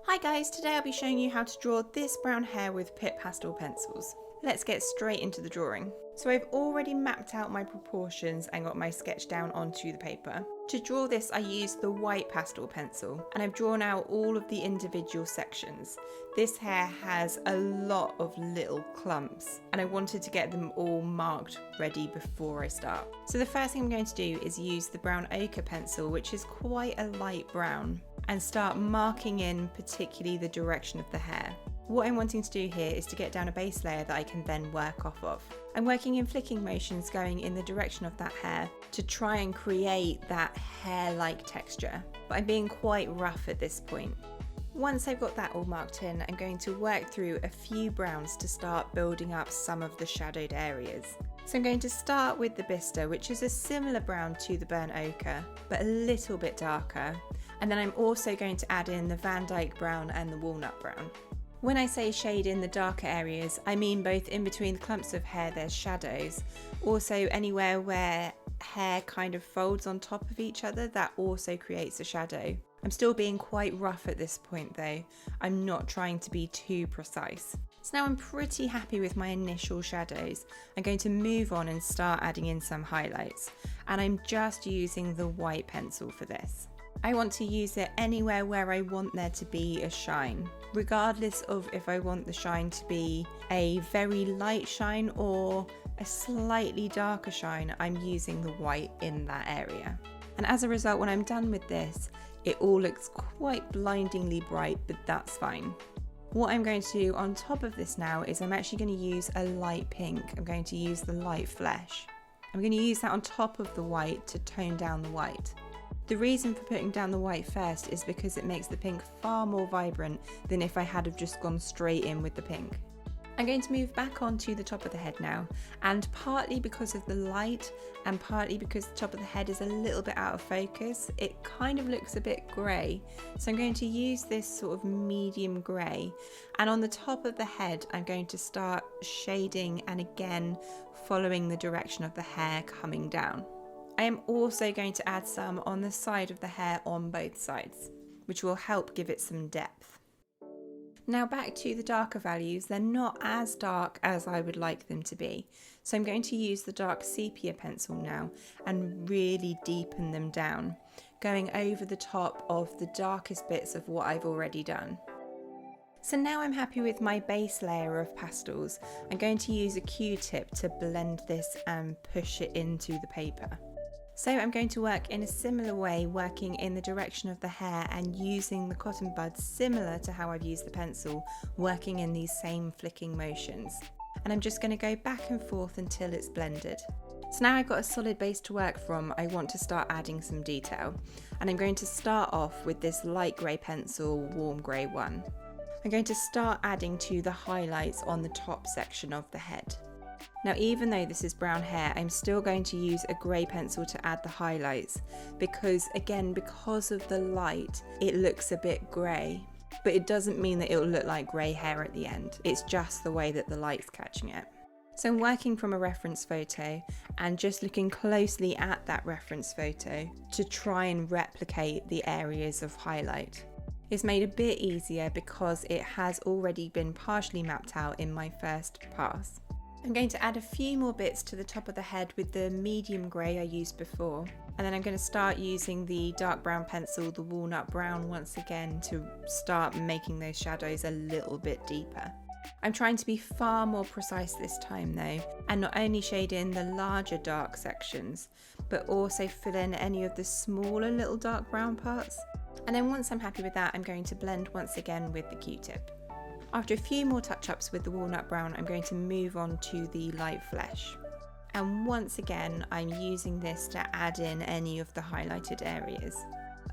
Hi guys, today I'll be showing you how to draw this brown hair with Pitt Pastel Pencils. Let's get straight into the drawing. So I've already mapped out my proportions and got my sketch down onto the paper. To draw this I used the white pastel pencil and I've drawn out all of the individual sections. This hair has a lot of little clumps and I wanted to get them all marked ready before I start. So the first thing I'm going to do is use the brown ochre pencil, which is quite a light brown, and start marking in particularly the direction of the hair. What I'm wanting to do here is to get down a base layer that I can then work off of. I'm working in flicking motions going in the direction of that hair to try and create that hair-like texture, but I'm being quite rough at this point. Once I've got that all marked in, I'm going to work through a few browns to start building up some of the shadowed areas. So I'm going to start with the vista, which is a similar brown to the burnt ochre, but a little bit darker. And then I'm also going to add in the Van Dyke brown and the walnut brown. When I say shade in the darker areas, I mean both in between the clumps of hair there's shadows, also anywhere where hair kind of folds on top of each other, that also creates a shadow. I'm still being quite rough at this point though, I'm not trying to be too precise. So now I'm pretty happy with my initial shadows. I'm going to move on and start adding in some highlights, and I'm just using the white pencil for this. I want to use it anywhere where I want there to be a shine, regardless of if I want the shine to be a very light shine or a slightly darker shine. I'm using the white in that area. And as a result, when I'm done with this, it all looks quite blindingly bright, but that's fine. What I'm going to do on top of this now is I'm actually going to use a light pink. I'm going to use the light flesh. I'm going to use that on top of the white to tone down the white. The reason for putting down the white first is because it makes the pink far more vibrant than if I had have just gone straight in with the pink. I'm going to move back onto the top of the head now, and partly because of the light and partly because the top of the head is a little bit out of focus, it kind of looks a bit grey. So I'm going to use this sort of medium grey, and on the top of the head I'm going to start shading and again following the direction of the hair coming down. I am also going to add some on the side of the hair on both sides, which will help give it some depth. Now back to the darker values, they're not as dark as I would like them to be. So I'm going to use the dark sepia pencil now and really deepen them down, going over the top of the darkest bits of what I've already done. So now I'm happy with my base layer of pastels. I'm going to use a Q-tip to blend this and push it into the paper. So I'm going to work in a similar way, working in the direction of the hair and using the cotton buds similar to how I've used the pencil, working in these same flicking motions. And I'm just going to go back and forth until it's blended. So now I've got a solid base to work from, I want to start adding some detail. And I'm going to start off with this light grey pencil, warm grey one. I'm going to start adding to the highlights on the top section of the head. Now even though this is brown hair, I'm still going to use a grey pencil to add the highlights because of the light, it looks a bit grey. But it doesn't mean that it'll look like grey hair at the end, it's just the way that the light's catching it. So I'm working from a reference photo and just looking closely at that reference photo to try and replicate the areas of highlight. It's made a bit easier because it has already been partially mapped out in my first pass. I'm going to add a few more bits to the top of the head with the medium grey I used before, and then I'm going to start using the dark brown pencil, the walnut brown, once again to start making those shadows a little bit deeper. I'm trying to be far more precise this time though, and not only shade in the larger dark sections, but also fill in any of the smaller little dark brown parts. And then once I'm happy with that, I'm going to blend once again with the Q-tip. After a few more touch-ups with the walnut brown, I'm going to move on to the light flesh. And once again, I'm using this to add in any of the highlighted areas.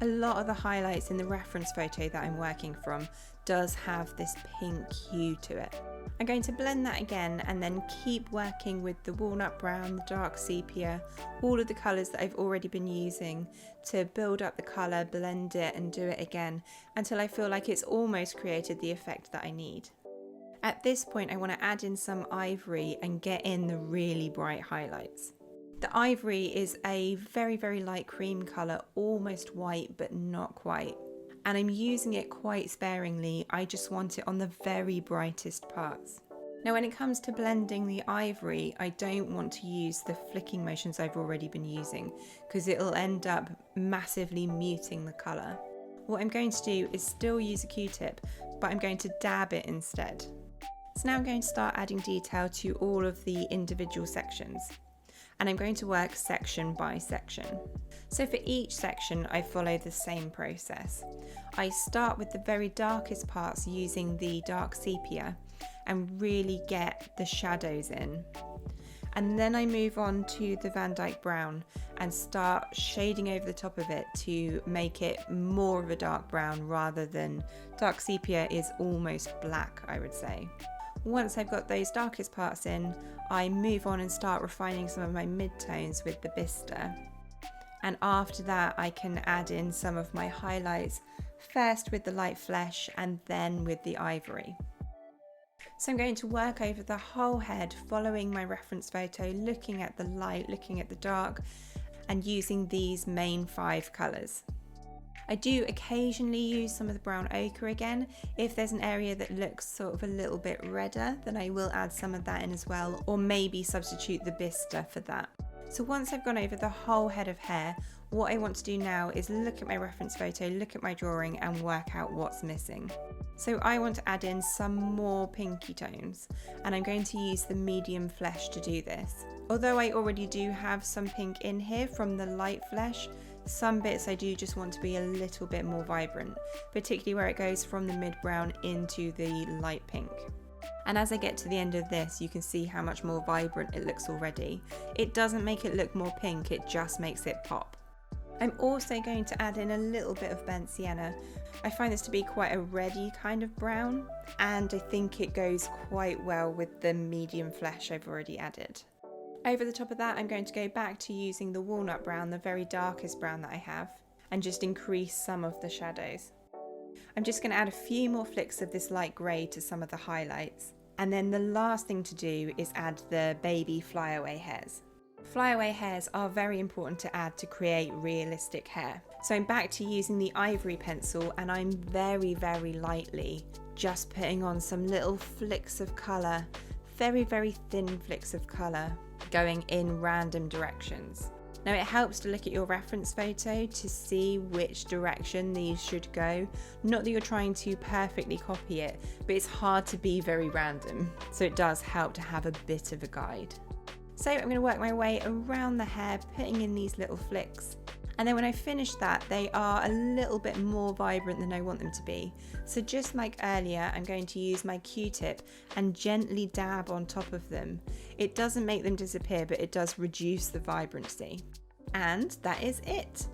A lot of the highlights in the reference photo that I'm working from does have this pink hue to it. I'm going to blend that again and then keep working with the walnut brown, the dark sepia, all of the colours that I've already been using to build up the colour, blend it and do it again until I feel like it's almost created the effect that I need. At this point I want to add in some ivory and get in the really bright highlights. The ivory is a very, very light cream colour, almost white but not quite. and I'm using it quite sparingly. I just want it on the very brightest parts. Now when it comes to blending the ivory, I don't want to use the flicking motions I've already been using because it'll end up massively muting the colour. What I'm going to do is still use a Q-tip, but I'm going to dab it instead. So now I'm going to start adding detail to all of the individual sections, and I'm going to work section by section. So for each section I follow the same process. I start with the very darkest parts using the dark sepia and really get the shadows in. And then I move on to the Van Dyke brown and start shading over the top of it to make it more of a dark brown rather than dark sepia is almost black, I would say. Once I've got those darkest parts in, I move on and start refining some of my midtones with the vista. And after that I can add in some of my highlights, first with the light flesh and then with the ivory. So I'm going to work over the whole head, following my reference photo, looking at the light, looking at the dark, and using these main 5 colours. I do occasionally use some of the brown ochre again. If there's an area that looks sort of a little bit redder, then I will add some of that in as well, or maybe substitute the vista for that. So once I've gone over the whole head of hair, what I want to do now is look at my reference photo, look at my drawing and work out what's missing. So I want to add in some more pinky tones, and I'm going to use the medium flesh to do this. Although I already do have some pink in here from the light flesh, some bits I do just want to be a little bit more vibrant, particularly where it goes from the mid-brown into the light pink. And as I get to the end of this, you can see how much more vibrant it looks already. It doesn't make it look more pink, it just makes it pop. I'm also going to add in a little bit of burnt sienna. I find this to be quite a reddy kind of brown, and I think it goes quite well with the medium flesh I've already added. Over the top of that, I'm going to go back to using the walnut brown, the very darkest brown that I have, and just increase some of the shadows. I'm just going to add a few more flicks of this light grey to some of the highlights. And then the last thing to do is add the baby flyaway hairs. Flyaway hairs are very important to add to create realistic hair. So I'm back to using the ivory pencil, and I'm very lightly just putting on some little flicks of colour, very thin flicks of colour, going in random directions. Now it helps to look at your reference photo to see which direction these should go. Not that you're trying to perfectly copy it, but it's hard to be very random. So it does help to have a bit of a guide. So I'm going to work my way around the hair, putting in these little flicks. And then when I finish that, they are a little bit more vibrant than I want them to be. So just like earlier, I'm going to use my Q-tip and gently dab on top of them. It doesn't make them disappear, but it does reduce the vibrancy. And that is it.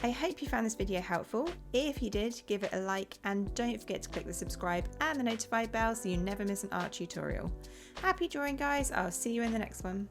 I hope you found this video helpful. If you did, give it a like, and don't forget to click the subscribe and the notify bell so you never miss an art tutorial. Happy drawing, guys. I'll see you in the next one.